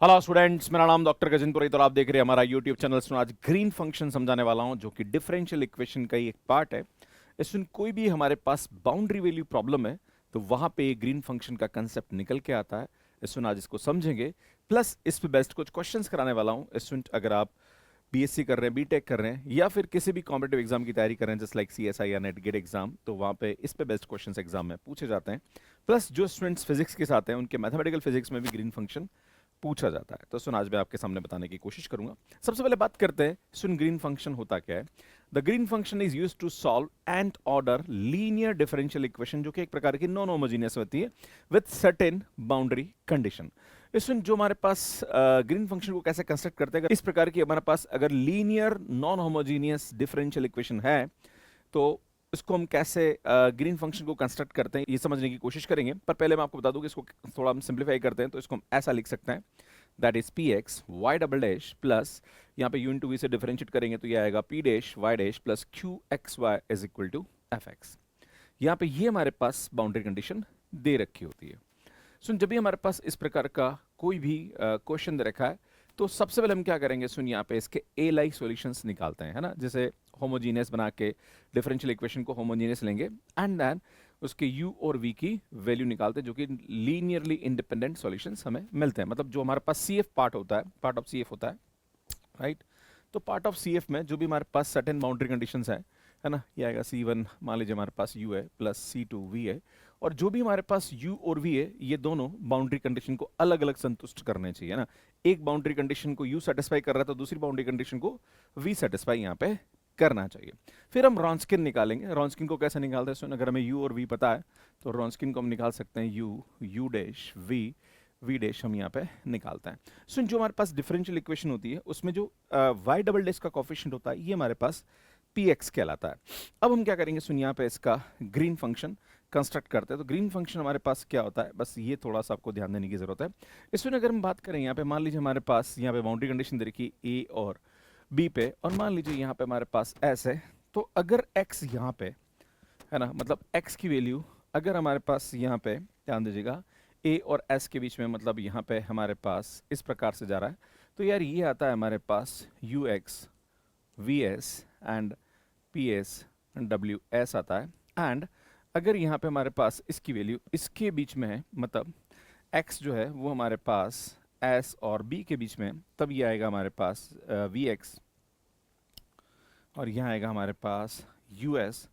Hello students, मेरा नाम doctor Gajendra पुरोहित और आप देख रहे हैं हमारा यूट्यूब चैनल। सुन आज ग्रीन फंक्शन समझाने वाला हूं जो कि डिफरेंशियल इक्वेशन का ही एक पार्ट है। इसमें कोई भी हमारे पास बाउंड्री वैल्यू प्रॉब्लम है तो वहां पे ग्रीन फंक्शन का कंसेप्ट निकल के आता है। इसमें आज इसको समझेंगे, प्लस इस पे बेस्ट कुछ क्वेश्चंस कराने वाला हूं। इसमें अगर आप बीएससी कर रहे हैं, बीटेक कर रहे हैं या फिर किसी भी कॉम्पिटेटिव एग्जाम की तैयारी कर रहे हैं जस्ट लाइक सीएसआई या नेट गेट एग्जाम, तो वहां पे इस पे बेस्ट क्वेश्चंस एग्जाम में पूछे जाते हैं। प्लस जो स्टूडेंट्स फिजिक्स के साथ हैं उनके मैथमेटिकल फिजिक्स में भी ग्रीन फंक्शन पूछा जाता है। तो सुन आज मैं आपके सामने बताने की कोशिश करूंगा। सबसे पहले बात करते हैं सुन ग्रीन फंक्शन होता क्या है। The green function is used to solve and order linear differential equation, जो कि एक प्रकार की नॉन होमोजीनियस होती है विद सर्टेन बाउंड्री कंडीशन। इसमें जो हमारे पास ग्रीन फंक्शन को कैसे कंस्ट्रक्ट करते हैं, इस प्रकार की हमारे पास अगर linear non homogeneous differential equation है तो इसको हम कैसे ग्रीन फंक्शन को कंस्ट्रक्ट करते हैं ये समझने की कोशिश करेंगे। पर पहले मैं आपको बता दूं कि इसको थोड़ा हम सिंप्लीफाई करते हैं, तो इसको हम ऐसा लिख सकते हैं, that is p x y double dash plus यहाँ पे यू इंटू वी से डिफरेंशिएट करेंगे तो ये आएगा p dash y dash plus q x y is equal to F x. यहाँ पे ये हमारे पास बाउंड्री कंडीशन दे रखी होती है। सुन, जब भी हमारे पास इस प्रकार का कोई भी क्वेश्चन दे रखा है तो सबसे पहले हम क्या करेंगे, सुन यहाँ पे इसके ए लाइक सॉल्यूशंस निकालते हैं, है ना। जैसे होमोजीनियस बना के डिफरेंशियल इक्वेशन को होमोजीनियस लेंगे एंड देन उसके u और v की वैल्यू निकालते हैं, जो कि लीनियरली इंडिपेंडेंट सॉल्यूशंस हमें मिलते हैं। मतलब जो हमारे पास सी एफ पार्ट होता है, पार्ट ऑफ सी एफ होता है, राइट। तो पार्ट ऑफ सी एफ में जो भी हमारे पास सर्टेन बाउंड्री कंडीशंस है ना, ये आएगा C1, मान लीजिए हमारे पास u है, प्लस C2 v है, और जो भी हमारे पास u और v है ये दोनों बाउंड्री कंडीशन को अलग अलग संतुष्ट करने चाहिए ना। एक बाउंड्री कंडीशन को u सेटिस्फाई कर रहा है तो दूसरी बाउंड्री कंडीशन को v सेटिस्फाई यहाँ पे करना चाहिए। फिर हम रॉन्स्किन निकालेंगे। रॉन्स्किन को कैसे निकालते हैं, सुन, अगर हमें u और v पता है तो रॉन्स्किन को हम निकाल सकते हैं u डैश v डैश हम यहाँ पे निकालते हैं। सुन, जो हमारे पास डिफरेंशियल इक्वेशन होती है उसमें जो y डबल डैश का कोफिशिएंट होता है ये हमारे पास px कहलाता है। अब हम क्या करेंगे, सुन, यहाँ पे इसका ग्रीन फंक्शन कंस्ट्रक्ट करते हैं। तो ग्रीन फंक्शन हमारे पास क्या होता है, बस ये थोड़ा सा आपको ध्यान देने की जरूरत है। इसमें अगर हम बात करें, यहाँ पे मान लीजिए हमारे पास यहाँ पे बाउंड्री कंडीशन दे रखी है a और b पे, और मान लीजिए यहाँ पे हमारे पास s है, तो अगर x यहाँ पे है ना, मतलब x की वैल्यू अगर हमारे पास यहाँ पे, ध्यान दीजिएगा, a और s के बीच में, मतलब यहाँ पे हमारे पास इस प्रकार से जा रहा है, तो यार ये आता है हमारे पास ux vs and ps ws आता है। एंड अगर यहाँ पे हमारे पास इसकी वैल्यू इसके बीच में है, मतलब x जो है वो हमारे पास s और b के बीच में, तब ये आएगा हमारे पास vx, और यहाँ आएगा हमारे पास us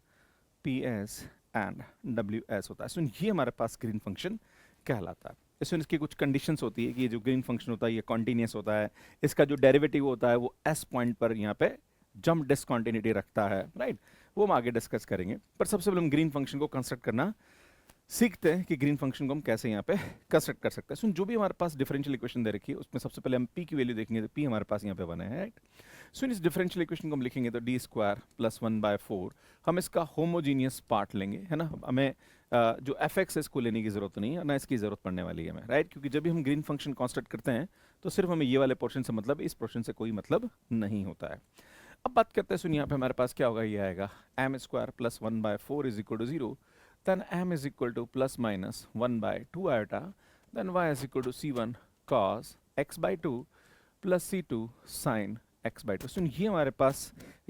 ps एंड ws होता है। सो ये हमारे पास ग्रीन फंक्शन कहलाता है। इसमें इसकी कुछ कंडीशंस होती है कि ये जो ग्रीन फंक्शन होता है ये कॉन्टिन्यूस होता है, इसका जो डेरिवेटिव होता है वो s पॉइंट पर यहाँ पे जंप डिसकंटिन्यूटी रखता है, राइट। वो हम आगे डिस्कस करेंगे, पर सबसे पहले हम ग्रीन फंक्शन को कंस्ट्रक्ट करना सीखते हैं कि ग्रीन फंक्शन को हम कैसे यहाँ पे कंस्ट्रक्ट कर सकते हैं। सुन, जो भी हमारे पास डिफरेंशियल इक्वेशन दे रखी है उसमें सबसे पहले हम p की वैल्यू देखेंगे, तो p हमारे पास यहाँ पे 1 है, राइट। सुन, इस डिफरेंशियल इक्वेशन को हम लिखेंगे तो डी स्क्वायर प्लस 1/4, हम इसका होमोजीनियस पार्ट लेंगे, है ना। हमें जो एफ एक्स है इसको लेने की जरूरत नहीं है ना, इसकी जरूरत पड़ने वाली है हमें, राइट, क्योंकि जब भी हम ग्रीन फंक्शन कंस्ट्रक्ट करते हैं तो सिर्फ हमें ये वाले पोर्शन से मतलब, इस पोर्शन से कोई मतलब नहीं होता है। अब बात करते हैं, सुन, यहाँ पे हमारे पास क्या होगा, ये आएगा m square plus 1/4 is equal to 0, then m is equal to plus minus 1/2 iota, then y is equal to c1 cos x by 2 plus c2 sin x by 2। सुन, ये हमारे पास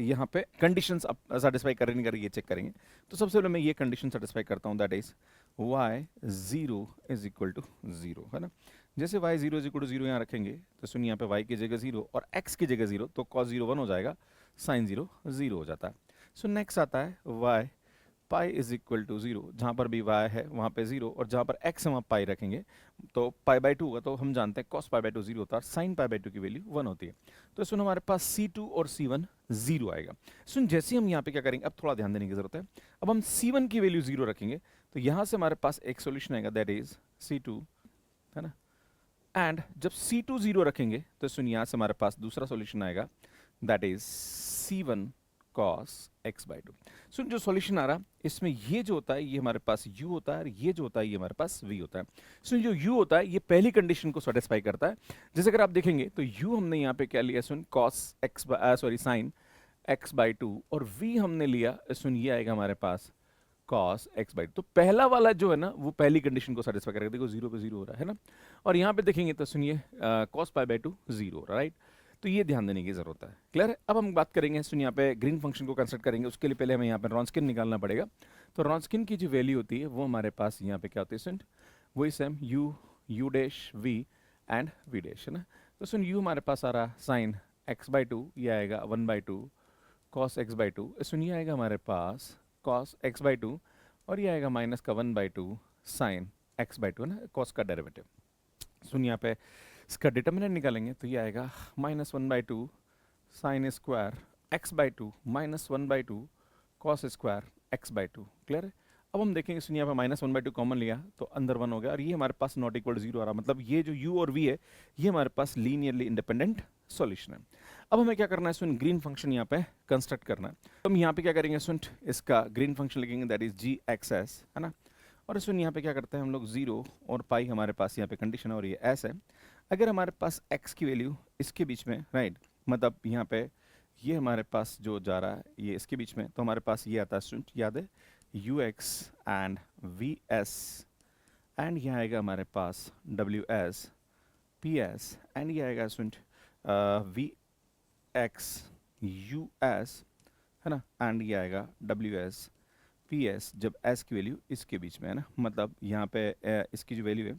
यहाँ पे कंडीशंस अब सेटिस्फाई कर रही नहीं कर रही, ये चेक करेंगे। तो सबसे पहले मैं ये कंडीशन सेटिस्फाई करता हूँ, that is y 0 is equal to 0, है ना। जैसे y 0 इज इक्वल टू 0 यहाँ रखेंगे तो सुन, यहाँ पे y की जगह 0 और x की जगह 0, तो cos 0 1 हो जाएगा, sin 0 0 हो जाता है। सो नेक्स्ट आता है y pi is equal to 0, जहाँ पर भी y है वहाँ पे 0, और जहाँ पर x है वहाँ पाई रखेंगे तो π/2 होगा, तो हम जानते हैं cos π/2 0 होता है, sin π/2 की वैल्यू 1 होती है। तो सुन, हमारे पास c2 और c1 0 आएगा। सुन, जैसे हम यहाँ पे क्या करेंगे, अब थोड़ा ध्यान देने की जरूरत है। अब हम c1 की वैल्यू 0 रखेंगे तो यहाँ से हमारे पास एक सोल्यूशन आएगा, दैट इज c2, है ना। एंड जब c2 0 रखेंगे तो सुन, यहाँ से हमारे पास दूसरा सोल्यूशन आएगा, that is c1 cos x by 2। सुन, जो सॉल्यूशन आ रहा इसमें ये जो होता है ये हमारे पास u होता है, और ये जो होता है ये हमारे पास v होता है। सुन, जो u होता है ये पहली कंडीशन को सेटिस्फाई करता है। जैसे अगर आप देखेंगे तो u हमने यहाँ पे क्या लिया, सुन, cos x sin x by 2, और v हमने लिया, सुन, ये आएगा हमारे पास cos x बाई, तो पहला वाला जो है ना वो पहली कंडीशन को सेटिस्फाई करेगा। देखो 0 पे 0 हो रहा है ना, और यहाँ पे देखेंगे तो सुनिए cos पाई बाई 2 0 हो रहा है, राइट। तो ये ध्यान देने की जरूरत है, क्लियर है। अब हम बात करेंगे सुनिए यहाँ पे ग्रीन फंक्शन को कंसिडर करेंगे, उसके लिए पहले हमें यहाँ पे रॉन्स्किन निकालना पड़ेगा। तो रॉन्स्किन की जो वैल्यू होती है वो हमारे पास यहाँ पे क्या होती है स्टूडेंट, वही same u dash v and v dash है ना। तो सुन u हमारे पास आ रहा साइन x बाई 2, ये आएगा 1 बाई 2 cos x बाई 2, सुन ये आएगा हमारे पास cos x बाई 2, और ये आएगा माइनस का 1 बाई 2 साइन x बाई 2 है ना, cos का डेरिवेटिव। सुन यहाँ पे इसका डिटर्मिनेंट निकालेंगे तो ये आएगा minus 1 by 2 sine square x by 2 minus 1 by 2 cos square x by 2, clear है। अब हम देखेंगे सुनिए यहाँ पे माइनस 1 बाई 2 कॉमन लिया तो अंदर 1 हो गया, और ये हमारे पास नॉट इक्वल 0 आ रहा, मतलब ये जो u और v है ये हमारे पास लीनियरली इंडिपेंडेंट सॉल्यूशन है। अब हमें क्या करना है सुन, ग्रीन फंक्शन यहाँ पे कंस्ट्रक्ट करना है। तो हम यहाँ पे क्या करेंगे सुन, इसका ग्रीन फंक्शन लिखेंगे that is g x s है ना, और सुन यहाँ पे क्या करते हैं हम लोग 0 और पाई हमारे पास यहाँ पे कंडीशन है और ये एस है। अगर हमारे पास x की वैल्यू इसके बीच में, राइट, मतलब यहाँ पे ये हमारे पास जो जा रहा है ये इसके बीच में, तो हमारे पास ये आता है स्टूडेंट, याद है ux एंड vs, एंड यहाँ आएगा हमारे पास ws ps, एंड ये आएगा स्टूडेंट vx us है ना, एंड ये आएगा ws ps, जब s की वैल्यू इसके बीच में है ना, मतलब यहाँ पे इसकी जो वैल्यू है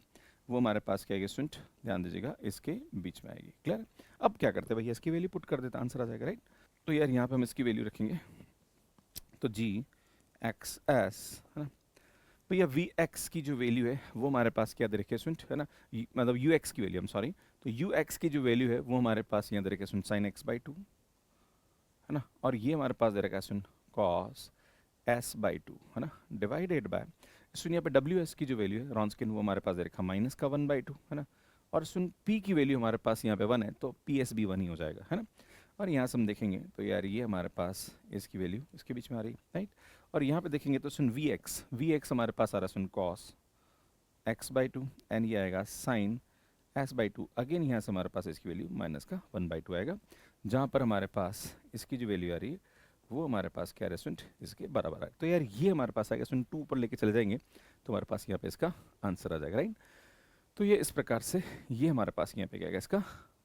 वो हमारे पास क्या आएगी स्टूडेंट, ध्यान दीजिएगा इसके बीच में आएगी, क्लियर। अब क्या करते हैं भैया, इसकी वैल्यू पुट कर देते, आंसर आ जाएगा, राइट। तो यार यहाँ पे हम इसकी वैल्यू रखेंगे तो जी एक्स एस है ना, भैया वी एक्स की जो वैल्यू है वो हमारे पास क्या दे रखी है स्टूडेंट है ना, मतलब यू एक्स की वैल्यू, हम सॉरी, तो यू एक्स की जो वैल्यू है वो हमारे पास यहाँ दे रखी है स्टूडेंट साइन एक्स बाई 2 है ना, और ये हमारे पास दे रखा है स्टूडेंट कॉस एस बाई 2 है ना, डिवाइडेड बाय सुन यहाँ पे डब्ल्यू एस की जो वैल्यू है रॉन्स्किन वो हमारे पास दे रखा माइनस का 1 बाई 2 है ना, और सुन पी की वैल्यू हमारे पास यहाँ पे 1 है तो पी एस भी 1 ही हो जाएगा है ना। और यहाँ से हम देखेंगे तो यार ये हमारे पास इसकी वैल्यू इसके बीच में आ रही है, राइट। और यहाँ पे देखेंगे तो सुन वी एक्स हमारे पास आ रहा है सुन कॉस एक्स बाई 2, एंड ये आएगा साइन एस बाई 2, अगेन यहाँ से हमारे पास इसकी वैल्यू माइनस का 1 बाई 2 आएगा, जहाँ पर हमारे पास इसकी जो वैल्यू आ रही है वो हमारे पास क्या है स्टूडेंट, इसके बराबर है। तो यार ये हमारे पास आएगा स्टूडेंट 2 पर लेके चले जाएंगे तो हमारे पास यहाँ पे इसका आंसर आ जाएगा, राइट। तो ये इस प्रकार से ये हमारे पास यहाँ पे क्या आएगा, इसका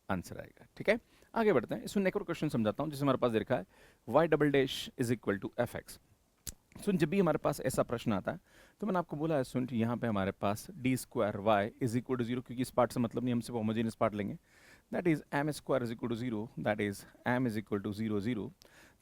आंसर आएगा, ठीक है। आगे बढ़ते हैं, इसमें एक और क्वेश्चन समझाता हूँ जिसमें हमारे पास देखा है y double dash is equal to F x. सुन जब भी हमारे पास ऐसा प्रश्न आता है तो मैंने आपको बोला है सुन यहाँ पे हमारे पास D square y is equal to 0, क्योंकि इस पार्ट से मतलब नहीं, हम सिर्फ होमोजेनियस पार्ट लेंगे, that is m square is equal to 0, that is m is equal to 0 0।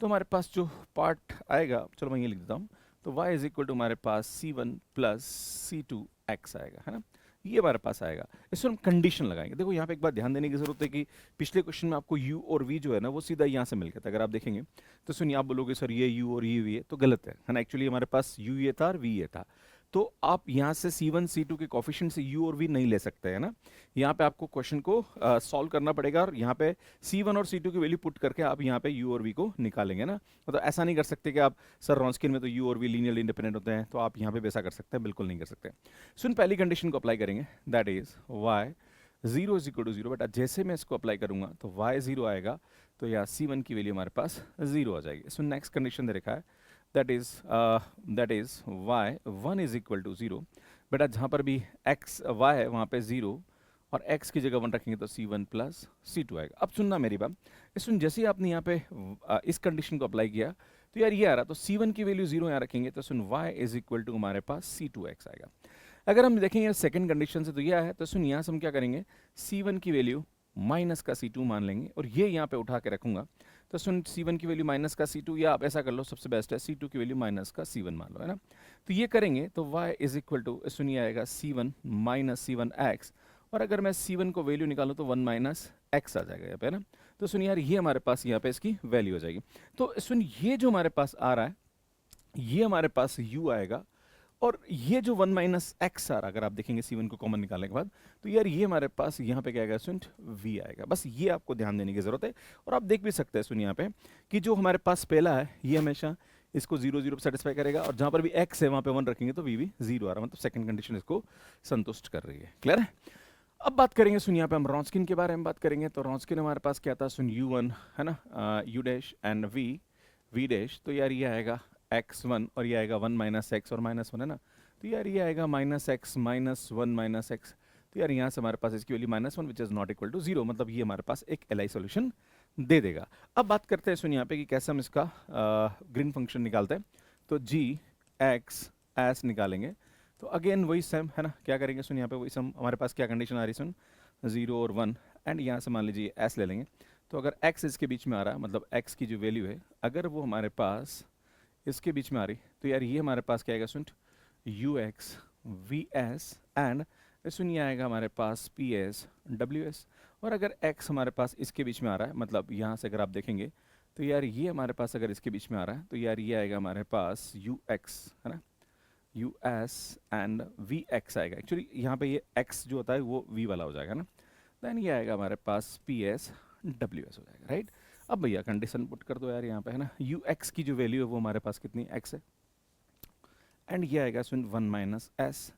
तो हमारे पास जो पार्ट आएगा, चलो मैं ये लिख देता हूँ, तो y इज इक्वल टू हमारे पास c1 प्लस c2 x आएगा है ना, ये हमारे पास आएगा। इसमें हम कंडीशन लगाएंगे। देखो यहाँ पे एक बात ध्यान देने की जरूरत है कि पिछले क्वेश्चन में आपको u और v जो है ना वो सीधा यहाँ से मिल गया था, अगर आप देखेंगे तो सुनिए आप बोलोगे सर ये u और ये v है, तो गलत है ना, एक्चुअली हमारे पास u ये था और v ये था, तो आप यहाँ से c1 c2 के कोफिशिएंट से u और v नहीं ले सकते है ना, यहाँ पे आपको क्वेश्चन को सॉल्व करना पड़ेगा, और यहाँ पे c1 और c2 की वैल्यू पुट करके आप यहाँ पे u और v को निकालेंगे ना, मतलब ऐसा नहीं कर सकते कि आप सर रॉन्स्किन में तो u और v लीनियरली इंडिपेंडेंट होते हैं तो आप यहाँ पे वैसा कर सकते हैं, बिल्कुल नहीं कर सकते। सुन पहली कंडीशन को अप्लाई करेंगे, that is y 0 is equal to 0, but जैसे मैं इसको अप्लाई करूंगा तो y 0 आएगा, तो यहाँ c1 की वैल्यू हमारे पास 0 आ जाएगी। सुन नेक्स्ट कंडीशन दे रखा है that is y 1 is equal to 0, बेटा जहाँ पर भी x y है वहाँ पे 0 और x की जगह 1 रखेंगे तो c1 प्लस c2 आएगा। अब सुनना मेरी बात, सुन जैसे ही आपने यहाँ पे इस कंडीशन को अप्लाई किया तो यार ये आ रहा, तो c1 की वैल्यू 0 यहाँ रखेंगे तो सुन y इज इक्वल टू हमारे पास c2x आएगा। अगर हम देखेंगे सेकंड कंडीशन से तो यह है, तो सुन यहाँ से हम क्या करेंगे, c1 की वैल्यू माइनस का c2 मान लेंगे और ये यहाँ पे उठा के रखूंगा, तो सुन c1 की वैल्यू माइनस का c2, या आप ऐसा कर लो सबसे बेस्ट है c2 की वैल्यू माइनस का c1 मान लो है ना। तो ये करेंगे तो y इज इक्वल टू सुनिए आएगा c1 माइनस c1x, और अगर मैं c1 को वैल्यू निकालूं तो 1 माइनस x आ जाएगा यहाँ पे ना। तो सुनिए यार ये हमारे पास यहाँ पे इसकी वैल्यू हो जाएगी। तो सुन ये जो हमारे पास आ रहा है ये हमारे पास u आएगा, और ये जो 1 माइनस एक्स आ रहा, अगर आप देखेंगे c1 को कॉमन निकालने के बाद तो यार ये हमारे पास यहाँ पे क्या आएगा स्टूडेंट v आएगा। बस ये आपको ध्यान देने की जरूरत है, और आप देख भी सकते हैं सुनिए यहाँ पे कि जो हमारे पास पहला है ये हमेशा इसको 0 0 सेटिस्फाई करेगा, और जहाँ पर भी x है वहाँ पे 1 रखेंगे तो v भी 0 आ रहा है, मतलब सेकंड कंडीशन इसको संतुष्ट कर रही है, क्लियर है। अब बात करेंगे सुन यहाँ पे हम रॉन्स्किन के बारे में बात करेंगे। तो रॉन्स्किन हमारे पास क्या था सुन u1 है ना, u dash and v dash, तो यार ये आएगा x1 और ये आएगा 1 माइनस एक्स और माइनस वन है ना, तो यार ये आएगा minus x minus one minus x, तो यार यहाँ से हमारे पास इसकी value minus one which is not equal to zero, मतलब ये हमारे पास एक एल आई सोल्यूशन दे देगा। अब बात करते हैं सुन यहाँ पे कि कैसे हम इसका ग्रीन फंक्शन निकालते हैं। तो जी एक्स एस निकालेंगे, तो अगेन वही सेम है ना, क्या करेंगे सुन यहाँ पे वही सम, हमारे पास क्या कंडीशन आ रही है सुन, 0 और 1, एंड यहाँ से मान लीजिए एस ले लेंगे। तो अगर x इसके बीच में आ रहा है, मतलब x की जो वैल्यू है अगर वो हमारे पास इसके बीच में आ रही, तो यार ये हमारे पास क्या आएगा सुन, u x v s, and सुन ये आएगा हमारे पास पी एस डब्ल्यू एस। और अगर x हमारे पास इसके बीच में आ रहा है, मतलब यहाँ से अगर आप देखेंगे तो यार ये हमारे पास अगर इसके बीच में आ रहा है, तो यार ये आएगा हमारे पास यू एक्स है ना, u s and v x आएगा। एक्चुअली यहाँ पे ये x जो होता है वो v वाला हो जाएगा ना, देन ये आएगा हमारे पास पी एस डब्ल्यू एस हो जाएगा, राइट। अब भैया कंडीशन पुट कर दो यार यहाँ पे है ना, यू एक्स की जो वैल्यू है वो हमारे पास कितनी x है, एंड ये आएगा सुन 1 माइनस एस,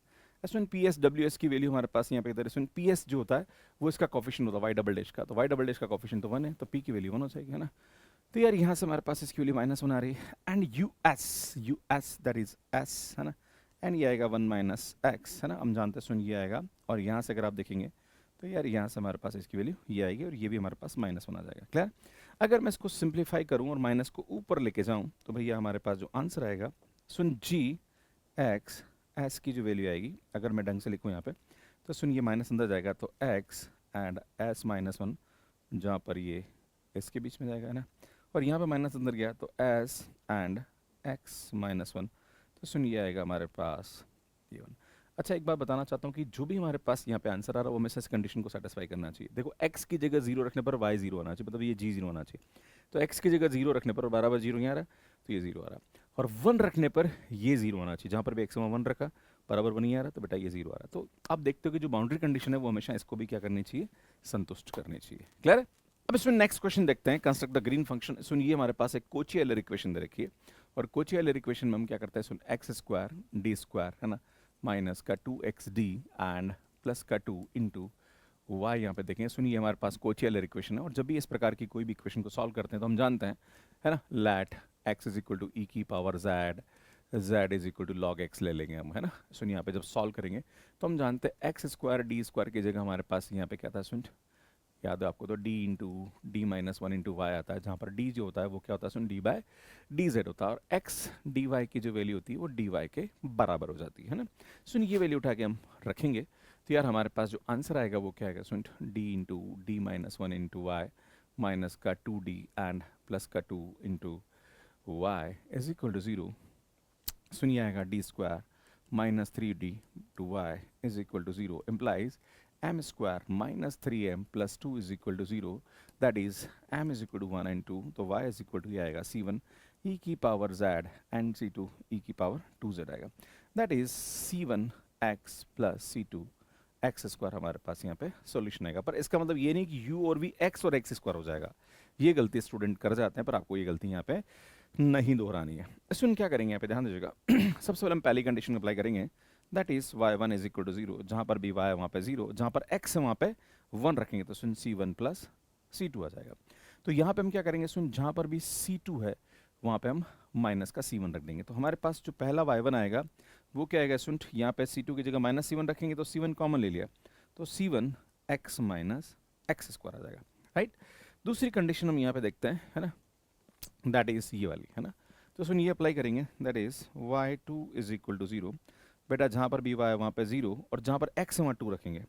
सुन पी एस डब्ल्यू एस की वैल्यू हमारे पास यहाँ पे इधर सुन पी एस जो होता है वो इसका कॉफिशिएंट होता है वाई डबल डैश का, तो वाई डबल डैश का कॉफिशिएंट तो 1 है, तो पी की वैल्यू 1 हो जाएगी है ना। तो यार यहाँ से हमारे पास इसकी वैल्यू माइनस 1 आ रही है, and U S that is S है ना, एंड ये आएगा 1 माइनस एक्स है ना, हम जानते हैं सुन ये आएगा, और यहाँ से अगर आप देखेंगे तो यार यहाँ से हमारे पास इसकी वैल्यू ये आएगी, और ये भी हमारे पास माइनस 1 आ जाएगा। क्लियर। अगर मैं इसको सिंप्लीफाई करूँ और माइनस को ऊपर लेके जाऊँ तो भैया हमारे पास जो आंसर आएगा सुन जी एक्स एस की जो वैल्यू आएगी, अगर मैं ढंग से लिखूँ यहाँ पे तो सुन ये माइनस अंदर जाएगा, तो एक्स एंड एस माइनस 1, जहाँ पर ये इसके बीच में जाएगा है ना, और यहाँ पे माइनस अंदर गया तो एस एंड एक्स माइनस 1, तो सुन ये आएगा हमारे पास ये 1। अच्छा एक बात बताना चाहता हूँ कि जो भी हमारे पास यहाँ पे आंसर आ रहा है वो हमेशा इस कंडीशन को सेटिस्फाई करना चाहिए। देखो x की जगह 0 रखने पर y 0 आना चाहिए, मतलब ये g 0 होना चाहिए। तो x की जगह 0 रखने पर बराबर 0 यहाँ आ रहा है, तो ये 0 आ रहा है, और 1 रखने पर ये 0 आना चाहिए, जहाँ पर भी x में 1 रखा बराबर 1 ही आ रहा है, तो बेटा ये 0 आ रहा है। तो आप देखते हो कि जो बाउंड्री कंडीशन है वो हमेशा इसको भी क्या करनी चाहिए, संतुष्ट करनी चाहिए। क्लियर है। अब इसमें नेक्स्ट क्वेश्चन देखते हैं, कंस्ट्रक्ट द ग्रीन फंक्शन। सुन ये हमारे पास एक कोची एलर इक्वेशन दे रखी है, और कोची एलर इक्वेशन में हम क्या करते हैं सुन, एक्स स्क्वायर डी स्क्वायर है ना, माइनस का 2xd एंड प्लस का 2 इंटू वाई, यहाँ पे देखें सुनिए हमारे पास कोची एलर इक्वेशन है, और जब भी इस प्रकार की कोई भी इक्वेशन को सॉल्व करते हैं तो हम जानते हैं है ना, let x is equal to e की power z, z is equal to log x ले लेंगे हम है ना। सुनिए यहाँ पे जब सॉल्व करेंगे तो हम जानते हैं एक्स स्क्वायर डी स्क्वायर की जगह हमारे पास यहाँ पे क्या था सुन, याद है आपको, तो d into D minus 1 into y आता है, जहाँ पर d जो होता है वो क्या होता है सुन, d बाय डी जेड होता है, और x dy की जो वैल्यू होती है वो dy के बराबर हो जाती है ना। सुन ये वैल्यू उठा के हम रखेंगे तो यार हमारे पास जो आंसर आएगा वो क्या आएगा सुन, d into D minus 1 into Y minus का 2d एंड प्लस का 2 into Y is equal to 0। सुनिए आएगा D square minus 3d to Y is equal to 0 implies m square minus 3m plus 2 is equal to 0, that is m is equal to 1 and 2, तो y is equal to ये आएगा c1 e की power z and c2 e की power 2z आएगा, that is c1 x plus c2 x square हमारे पास यहाँ पे solution आएगा। पर इसका मतलब ये नहीं कि u और v x और x स्क्वायर हो जाएगा, ये गलती स्टूडेंट कर जाते हैं, पर आपको ये गलती यहाँ पे नहीं दोहरानी है। इसमें क्या करेंगे यहाँ पे ध्यान दीजिएगा सबसे पहले हम पहली कंडीशन अप्लाई करेंगे, that is y1 is equal to 0, जहाँ पर भी y है वहाँ पे 0, जहाँ पर x है वहाँ पे 1 रखेंगे तो सुन c1 प्लस c2 आ जाएगा। तो यहाँ पे हम क्या करेंगे सुन, जहाँ पर भी c2 है वहाँ पे हम माइनस का c1 रख देंगे, तो हमारे पास जो पहला y1 आएगा वो क्या आएगा सुन, यहाँ पे c2 की जगह माइनस c1 रखेंगे तो c1 कॉमन ले लिया, तो c1 x minus x square आ जाएगा, राइट। दूसरी कंडीशन हम यहाँ पे देखते हैं है ना, दैट इज ये वाली है ना, तो सुन ये अप्लाई करेंगे, that is y2 is equal to 0, बेटा जहाँ पर भी y है वहाँ पे 0, और जहाँ पर x है वहाँ 2 रखेंगे,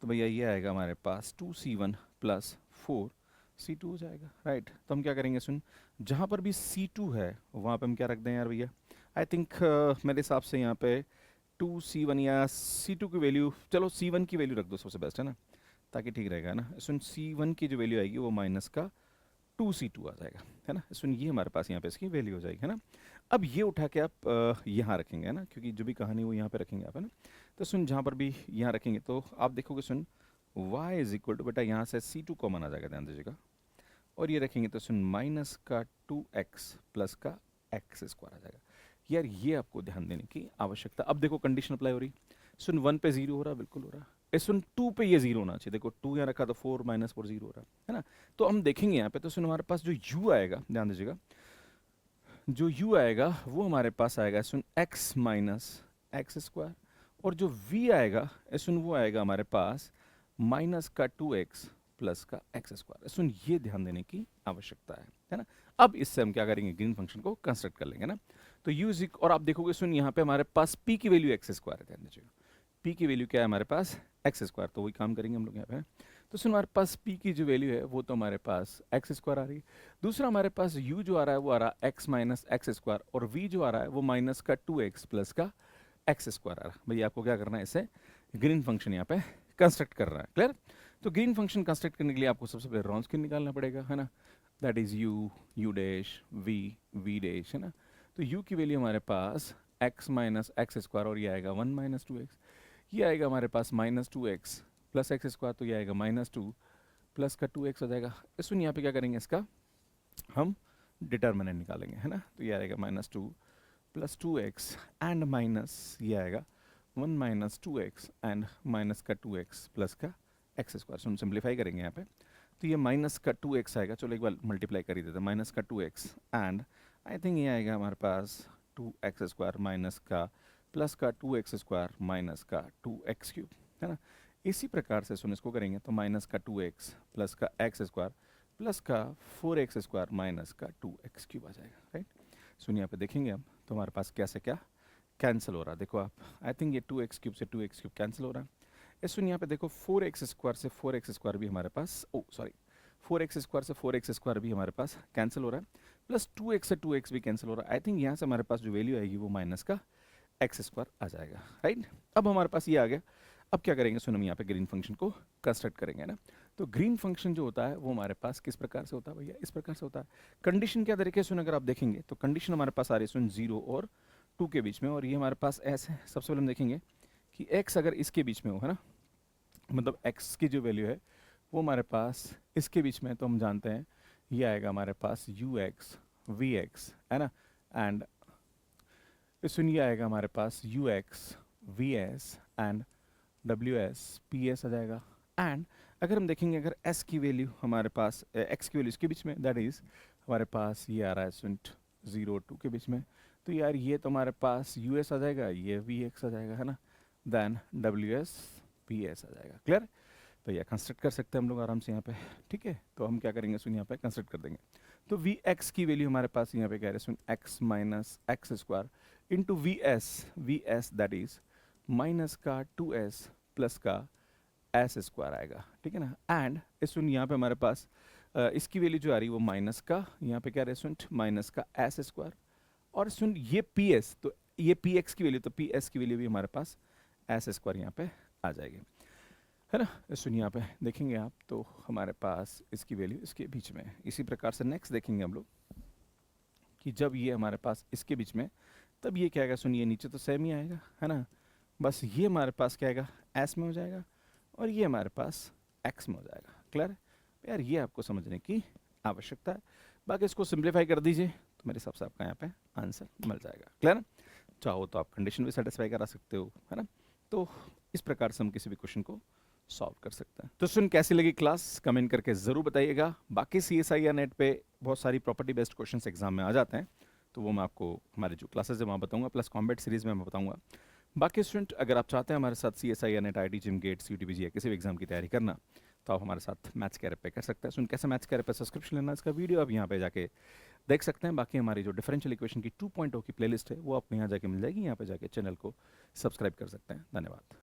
तो भैया ये आएगा हमारे पास 2c1 प्लस 4c2 हो जाएगा, राइट। तो हम क्या करेंगे सुन, जहाँ पर भी c2 है वहाँ पे हम क्या रख दें यार भैया, आई थिंक मेरे हिसाब से यहाँ पे 2c1 या c2 की वैल्यू, चलो c1 की वैल्यू रख दो सबसे बेस्ट है ना, ताकि ठीक रहेगा ना। सुन c1 की जो वैल्यू आएगी वो माइनस का 2c2 आ जाएगा है ना, सुन ये हमारे पास यहाँ पे इसकी वैल्यू हो जाएगी है ना। अब ये उठा के आप यहाँ रखेंगे है ना, क्योंकि जो भी कहानी वो यहाँ पे रखेंगे आप है ना, तो सुन जहाँ पर भी यहाँ रखेंगे तो आप देखोगे सुन y इज इक्वल टू, बेटा यहाँ से c2 कॉमन आ जाएगा ध्यान दीजिएगा, और ये रखेंगे तो सुन माइनस का 2x प्लस का x स्क्वायर आ जाएगा। यार ये आपको ध्यान देने की आवश्यकता। अब देखो कंडीशन अप्लाई हो रही, सुन 1 पे 0 हो रहा है, बिल्कुल हो रहा है, सुन 2 पे ये 0 होना चाहिए, देखो 2 यहाँ रखा तो 4 माइनस 4 0 हो रहा है ना। तो हम देखेंगे यहाँ पे तो सुन हमारे पास जो u आएगा ध्यान दीजिएगा, जो u आएगा वो हमारे पास आएगा सुन x माइनस एक्स स्क्वायर, और जो v आएगा सुन वो आएगा हमारे पास माइनस का 2x प्लस का एक्स स्क्वायर। सुन ये ध्यान देने की आवश्यकता है ना। अब इससे हम क्या करेंगे, ग्रीन फंक्शन को कंस्ट्रक्ट कर लेंगे ना। तो u और आप देखोगे सुन यहाँ पे हमारे पास p की वैल्यू एक्स स्क्वायर है, ध्यान दीजिएगा p की वैल्यू क्या है हमारे पास एक्स स्क्वायर, तो वही काम करेंगे हम लोग यहाँ पे। तो सुन हमारे पास p की जो वैल्यू है वो तो हमारे पास एक्स स्क्वायर आ रही है। दूसरा हमारे पास u जो आ रहा है वो आ रहा है x माइनस एक्स स्क्वायर, और v जो आ रहा है वो माइनस का 2x प्लस का एक्स स्क्वायर आ रहा है। भैया आपको क्या करना है, इसे ग्रीन फंक्शन यहाँ पे कंस्ट्रक्ट कर रहा है, क्लियर। तो ग्रीन फंक्शन कंस्ट्रक्ट करने के लिए आपको सबसे पहले रॉन्सकियन निकालना पड़ेगा, है ना। That is u dash v dash, है ना। तो u की वैल्यू हमारे पास x माइनस एक्स स्क्वायर, और ये आएगा 1 माइनस 2x, ये आएगा हमारे पास minus 2x plus x square, तो ये आएगा माइनस 2 प्लस का 2x हो जाएगा। इसमें यहाँ पे क्या करेंगे, इसका हम डिटर्मिनेंट निकालेंगे, है ना। तो ये आएगा minus 2 plus 2x and minus ये आएगा 1 माइनस 2x एंड माइनस का 2x प्लस का एक्स स्क्वायर। हम सिंप्लीफाई करेंगे यहाँ पे, तो ये माइनस का 2x आएगा, चलो एक बार मल्टीप्लाई कर ही देते हैं, माइनस का 2x एंड आई थिंक ये आएगा हमारे पास 2x स्क्वायर माइनस का प्लस का 2x स्क्वायर माइनस का 2x क्यूब, है ना। इसी प्रकार से सुन इसको करेंगे तो माइनस का 2x प्लस का एक्स स्क्वायर प्लस का 4x स्क्वायर माइनस का 2x क्यूब आ जाएगा, राइट। सुन यहाँ पे देखेंगे हम तो हमारे पास क्या से क्या कैंसिल हो रहा है, देखो आप, आई थिंक ये 2x क्यूब से 2x क्यूब कैंसिल हो रहा है। इस सुन यहाँ पे देखो 4x स्क्वायर से 4x स्क्वायर भी हमारे पास, ओ सॉरी 4x स्क्वायर से 4x स्क्वायर भी हमारे पास कैंसिल हो रहा है, प्लस 2x से 2x भी कैंसिल हो रहा है। आई थिंक यहाँ से हमारे पास जो वैल्यू आएगी वो माइनस का एक्स स्क्वायर आ जाएगा, राइट। अब हमारे पास ये आ गया। अब क्या करेंगे, सुन हम यहाँ पे ग्रीन फंक्शन को कंस्ट्रक्ट करेंगे ना। तो ग्रीन फंक्शन जो होता है वो हमारे पास किस प्रकार से होता है भैया, इस प्रकार से होता है। कंडीशन क्या तरीके से सुन अगर आप देखेंगे तो कंडीशन हमारे पास आ रही है सुन 0 और 2 के बीच में, और ये हमारे पास ऐसे है। सबसे पहले हम देखेंगे कि x अगर इसके बीच में हो, है ना, मतलब x की जो वैल्यू है वो हमारे पास इसके बीच में है, तो हम जानते हैं ये आएगा हमारे पास ux vx, है ना, एंड सुन ये आएगा हमारे पास ux vs and ws ps आ जाएगा। एंड अगर हम देखेंगे अगर s की वैल्यू हमारे पास x की वैल्यू इसके बीच में, दैट इज हमारे पास ये आ रहा है सुन 0 2 के बीच में, तो यार ये तो हमारे पास us आ जाएगा, ये vx आ जाएगा, है ना, देन ws ps आ जाएगा, क्लियर। तो यह कंस्ट्रक्ट कर सकते हैं हम लोग आराम से यहाँ पे, ठीक है। तो हम क्या करेंगे सुन यहाँ पे कंस्ट्रक्ट कर देंगे। तो vx की वैल्यू हमारे पास यहाँ पे कह रहे हैं सुन x minus x square into vs that is minus का 2s प्लस का एस स्क्वायर आएगा, ठीक है ना। एंड इस सुन यहाँ पे हमारे पास इसकी वैल्यू जो आ रही है वो माइनस का, यहाँ पे क्या रहे सुन माइनस का एस स्क्वायर, और सुन ये ps, तो ये px की वैल्यू, तो ps की वैल्यू भी हमारे पास एस स्क्वायर यहाँ पे आ जाएगी, है ना। सुन यहाँ पे देखेंगे आप तो हमारे पास इसकी वैल्यू इसके बीच में है। इसी प्रकार से नेक्स्ट देखेंगे हम लोग कि जब ये हमारे पास इसके बीच में, तब ये क्या आएगा सुन, ये नीचे तो सेम ही आएगा, है ना, बस ये हमारे पास क्या आएगा एस में हो जाएगा, और ये हमारे पास एक्स में हो जाएगा, क्लियर है यार। ये आपको समझने की आवश्यकता है, बाकी इसको सिंप्लीफाई कर दीजिए तो मेरे हिसाब से आपका यहाँ पे आंसर मिल जाएगा, क्लियर है। चाहो तो आप कंडीशन भी सेटिस्फाई करा सकते हो, है ना। तो इस प्रकार से हम किसी भी क्वेश्चन को सॉल्व कर सकते हैं। तो सुन कैसी लगी क्लास, कमेंट करके ज़रूर बताइएगा। बाकी CSI या नेट पे बहुत सारी प्रॉपर्टी बेस्ड क्वेश्चंस एग्जाम में आ जाते हैं, तो वो मैं आपको हमारे जो क्लासेस है वहाँ बताऊंगा, प्लस कॉम्बैट सीरीज में मैं बताऊंगा। बाकी स्टूडेंट अगर आप चाहते हैं हमारे साथ CSI या NET IIT JAM gates UTPG या किसी भी एग्जाम की तैयारी करना, तो आप हमारे साथ मैथ्स कैरेट पे कर सकते हैं। सुन कैसे मैथ्स कैरेट पे सब्सक्रिप्शन लेना, इसका वीडियो आप यहाँ पे जाके देख सकते हैं। बाकी हमारी जो डिफरेंशियल इक्वेशन की 2.0 की प्लेलिस्ट है वो आपको यहाँ जाके मिल जाएगी, यहाँ पे जाके चैनल को सब्सक्राइब कर सकते हैं। धन्यवाद।